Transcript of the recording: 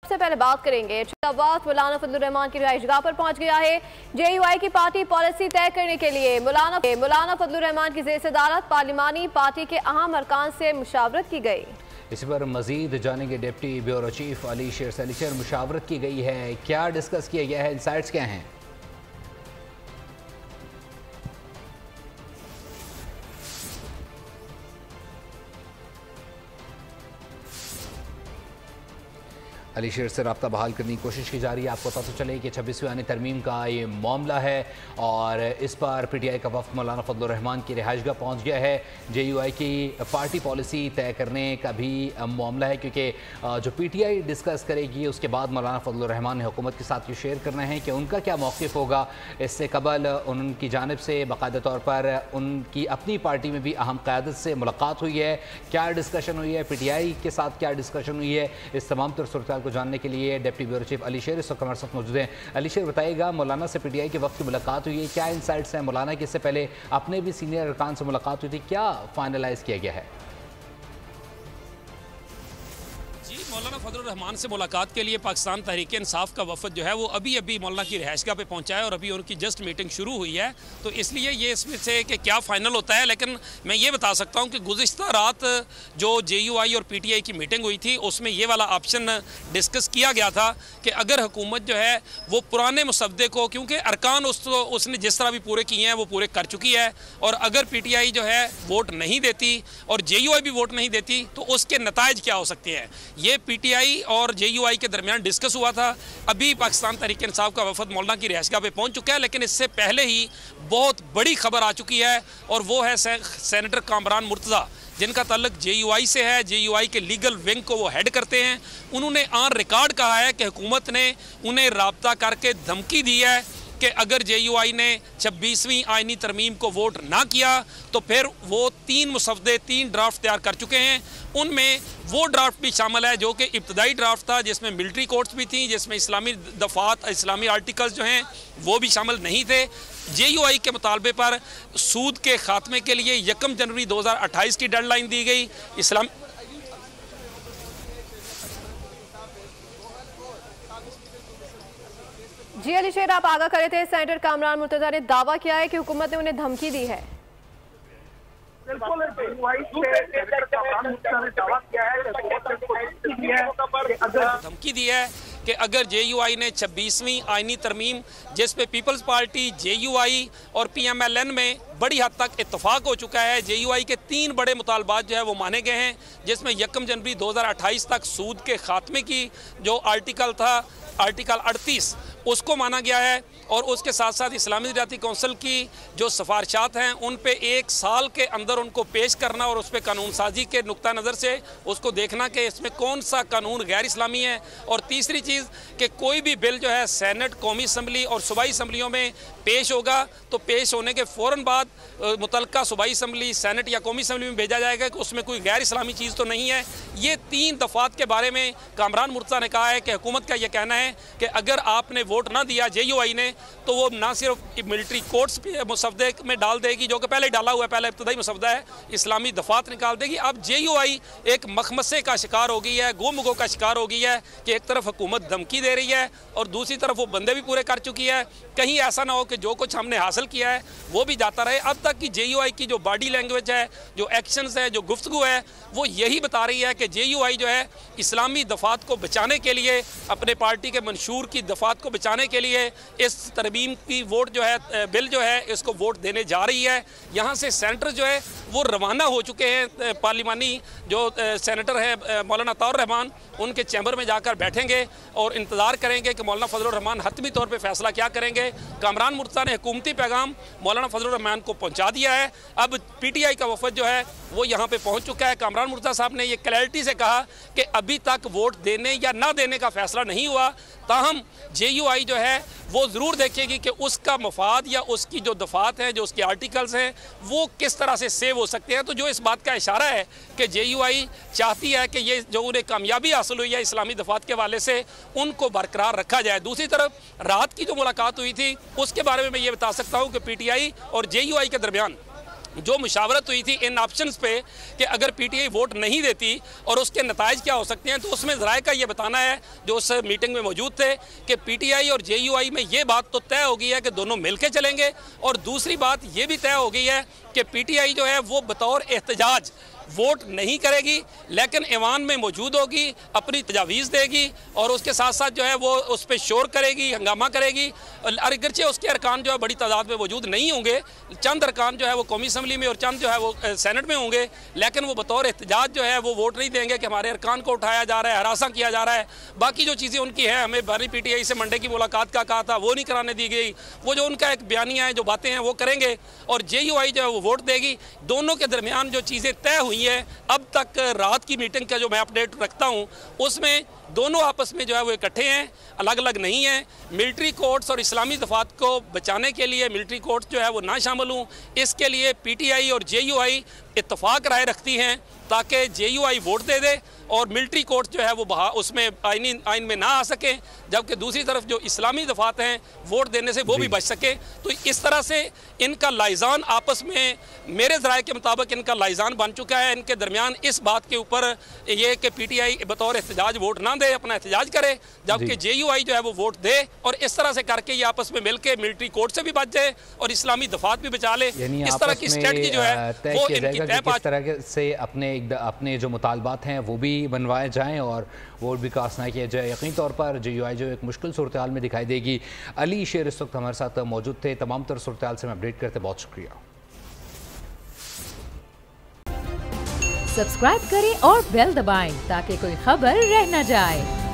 सबसे पहले बात करेंगे मौलाना फजलुर रहमान की रिहाइशगाह पर पहुंच गया है। JUI की पार्टी पॉलिसी तय करने के लिए मौलाना फजलुर रहमान की ज़ेर सदारत पार्लिमानी पार्टी के अहम अरकान से मुशावरत की गई। इस पर मजीद जानेंगे डिप्टी ब्यूरो चीफ अली शेर से। अली शेर, मुशावरत की गई है, क्या डिस्कस किया गया है, इंसाइट्स क्या हैं? अली शेर से रब्ता बहाल करने की कोशिश की जा रही है। आपको पता तो चले कि 26वीं आईनी तरमीम का ये मामला है और इस पर PTI का वफ़द मौलाना फजलुर रहमान की रिहाइशगाह पहुँच गया है। JUI की पार्टी पॉलिसी तय करने का भी मामला है, क्योंकि जो PTI डिस्कस करेगी उसके बाद मौलाना फजलुर रहमान ने हुकूमत के साथ ये शेयर करना है कि उनका क्या मौक़िफ़ होगा। इससे कबल उनकी जानिब से बाकायदा तौर पर उनकी अपनी पार्टी में भी अहम क़यादत से मुलाकात हुई है। क्या डिस्कशन हुई है, PTI के साथ क्या डिस्कशन हुई है, इस तमाम तर सूरत को जानने के लिए डिप्टी ब्यूरो चीफ अली शेर इस वक्त हमारे साथ मौजूद हैं। अली शेर, बताइएगा, मौलाना से PTI के वक्त की मुलाकात हुई है, क्या इंसाइट्स हैं? मौलाना की इससे पहले अपने भी सीनियर अरकान से मुलाकात हुई थी, क्या फाइनलाइज किया गया है? मौलाना फजलुर रहमान से मुलाकात के लिए पाकिस्तान तहरीक इंसाफ का वफद जो है वो अभी मौलाना की रिहाइशगाह पे पहुंचा है और अभी उनकी जस्ट मीटिंग शुरू हुई है, तो इसलिए ये इसमें से कि क्या फ़ाइनल होता है। लेकिन मैं ये बता सकता हूं कि गुज़िश्ता रात जो JUI और PTI की मीटिंग हुई थी उसमें ये वाला ऑप्शन डिस्कस किया गया था कि अगर हुकूमत जो है वो पुराने मुसवदे को, क्योंकि अरकान उसने जिस तरह भी पूरे किए हैं वो पूरे कर चुकी है, और अगर PTI जो है वोट नहीं देती और JUI भी वोट नहीं देती तो उसके नताइज क्या हो सकते हैं, ये PTI और JUI के दरमियान डिस्कस हुआ था। अभी पाकिस्तान तहरीक इंसाफ का वफद मौलाना की रिहाइशगाह पे पहुंच चुका है, लेकिन इससे पहले ही बहुत बड़ी खबर आ चुकी है और वो है सेनेटर कामरान मुर्तज़ा, जिनका ताल्लुक JUI से है। JUI के लीगल विंग को वो हेड करते हैं। उन्होंने ऑन रिकॉर्ड कहा है कि हुकूमत ने उन्हें राब्ता करके धमकी दी है कि अगर JUI ने 26वीं आईनी तरमीम को वोट ना किया तो फिर वो 3 मुसवदे 3 ड्राफ्ट तैयार कर चुके हैं। उनमें वो ड्राफ्ट भी शामिल है जो कि इब्तदाई ड्राफ्ट था, जिसमें मिलिट्री कोर्ट्स भी थी, जिसमें इस्लामी दफात इस्लामी आर्टिकल्स जो हैं वो भी शामिल नहीं थे। JUI के मुतालबे पर सूद के खात्मे के लिए 1 जनवरी 2028 की डेडलाइन दी गई। जी अली शेर, आप आगाह करे थे, सेनेटर कामरान मुर्तज़ा ने दावा किया है कि हुकूमत ने उन्हें धमकी दी है। धमकी दी है कि अगर JUI ने 26वीं आईनी तरमीम, जिस पे पीपल्स पार्टी, JUI और PMLN में बड़ी हद तक इत्तफाक हो चुका है, JUI के 3 बड़े मुतालबात जो है वो माने गए हैं, जिसमें 1 जनवरी 2028 तक सूद के खात्मे की जो आर्टिकल था, आर्टिकल 38, उसको माना गया है, और उसके साथ साथ इस्लामी ज़राअती कौंसिल की जो सिफारिशात हैं उन पे 1 साल के अंदर उनको पेश करना और उस पर कानून साजी के नुक्ता नज़र से उसको देखना कि इसमें कौन सा कानून गैर इस्लामी है। और तीसरी चीज़ कि कोई भी बिल जो है सेनेट, कौमी असम्बली और सूबाई असम्बलियों में पेश होगा तो पेश होने के फ़ौरन बाद मुतलका सूबाई असम्बली, सेनेट या कौमी असम्बली में भेजा जाएगा कि उसमें कोई गैर इस्लामी चीज़ तो नहीं है। ये 3 दफ़ात के बारे में कामरान मुर्तज़ा ने कहा है कि हुकूमत का यह कहना है कि अगर आपने वोट ना दिया JUI ने तो वो ना सिर्फ मिलिट्री कोर्ट्स मुसवदे में डाल देगी, जो कि पहले डाला हुआ है, पहले इब्तदाई मुसवदा है, इस्लामी दफात निकाल देगी। अब JUI एक मखमसे का शिकार हो गई है, गुमगो का शिकार हो गई है कि एक तरफ हुकूमत धमकी दे रही है और दूसरी तरफ वो बंदे भी पूरे कर चुकी है। कहीं ऐसा ना हो कि जो कुछ हमने हासिल किया है वो भी जाता रहे। अब तक की JUI की जो बॉडी लैंग्वेज है, जो एक्शंस है, जो गुफ्तगू है, वो यही बता रही है कि JUI जो है इस्लामी दफात को बचाने के लिए, अपने पार्टी के मंशूर की दफात को बचाने के लिए इस तरमीम की वोट जो है, बिल जो है, इसको वोट देने जा रही है। यहाँ से सेनेटर जो है वो रवाना हो चुके हैं। पार्लिमानी जो सेनेटर है मौलाना ताउर रहमान, उनके चैम्बर में जाकर बैठेंगे और इंतज़ार करेंगे कि मौलाना फजलुर रहमान हतमी तौर पे फैसला क्या करेंगे। कामरान मुर्तज़ा ने हुकूमती पैगाम मौलाना फजलुर रहमान को पहुँचा दिया है। अब PTI का वफद जो है वो यहाँ पे पहुँच चुका है। कामरान मुर्तज़ा साहब ने ये क्लैरिटी से कहा कि अभी तक वोट देने या ना देने का फैसला नहीं हुआ, ताहम JUI जो है वो ज़रूर देखेगी कि उसका मफाद या उसकी जो दफात है, जो उसके आर्टिकल्स हैं, वो किस तरह से सेव हो सकते हैं। तो जो इस बात का इशारा है कि JUI चाहती है कि ये जो उन्हें कामयाबी हासिल हुई है इस्लामी दफात के वाले से, उनको बरकरार रखा जाए। दूसरी तरफ रात की जो मुलाकात हुई थी उसके बारे में मैं ये बता सकता हूँ कि PTI और JUI के दरमियान जो मुशावरत हुई थी इन ऑप्शंस पे कि अगर पीटीआई वोट नहीं देती और उसके नताइज क्या हो सकते हैं, तो उसमें ज़राए का ये बताना है जो उस मीटिंग में मौजूद थे कि पीटीआई और जेयूआई में ये बात तो तय हो गई है कि दोनों मिलके चलेंगे, और दूसरी बात ये भी तय हो गई है कि पीटीआई जो है वो बतौर एहतजाज वोट नहीं करेगी, लेकिन ऐवान में मौजूद होगी, अपनी तजावीज़ देगी और उसके साथ साथ जो है वो उस पर शोर करेगी, हंगामा करेगी। और अगरचे उसके अरकान जो है बड़ी तादाद में मौजूद नहीं होंगे, चंद अरकान जो है वो कौमी असम्बली में और चंद जो है वो सेनेट में होंगे, लेकिन वो बतौर एहतजाज जो है वो वोट नहीं देंगे कि हमारे अरकान को उठाया जा रहा है, हरासा किया जा रहा है। बाकी जो चीज़ें उनकी है, हमें बानी पीटीआई से मंडे की मुलाकात का कहा था वो नहीं कराने दी गई, वो जो उनका एक बयानिया है, जो बातें हैं वो करेंगे, और जेयूआई जो है वो वोट देगी। दोनों के दरमियान जो चीज़ें तय हुई है अब तक, रात की मीटिंग का जो मैं अपडेट रखता हूं, उसमें दोनों आपस में जो है वो इकट्ठे हैं, अलग अलग नहीं हैं। मिलिट्री कोर्ट्स और इस्लामी दफात को बचाने के लिए मिलिट्री कोर्ट्स जो है वो ना शामिल हों, इसके लिए पीटीआई और जेयूआई इत्तफाक राय रखती हैं ताकि जेयूआई वोट दे दे और मिलिट्री कोर्ट जो है वो उसमें आइन में ना आ सके, जबकि दूसरी तरफ जो इस्लामी दफात हैं वोट देने से वो भी बच सके। तो इस तरह से इनका लाइजान आपस में, मेरे ज़राए के मुताबिक इनका लाइजान बन चुका है। इनके दरमियान इस बात के ऊपर ये कि पीटीआई बतौर एहतजाज वोट ना दे, अपना एहतजाज करे, जबकि जेयूआई जो है वो वोट दे, और इस तरह से करके ये आपस में मिल के मिलिट्री कोर्ट से भी बच जाए और इस्लामी दफात भी बचा ले। इस तरह की स्ट्रेटजी जो है वो इनकी तय किस तरह से अपने जो मुतालबात हैं वो भी बनवाए जाएं और वोट भी कास्ट ना किया जाए। यकीनी तौर पर जेयूआई जो एक मुश्किल सूरत हाल में दिखाई देगी। अली शेर इस वक्त हमारे साथ मौजूद थे, तमाम तर सूरत हाल से मैं अपडेट करते बहुत शुक्रिया। सब्सक्राइब करें और बेल दबाएं ताकि कोई खबर रह न जाए।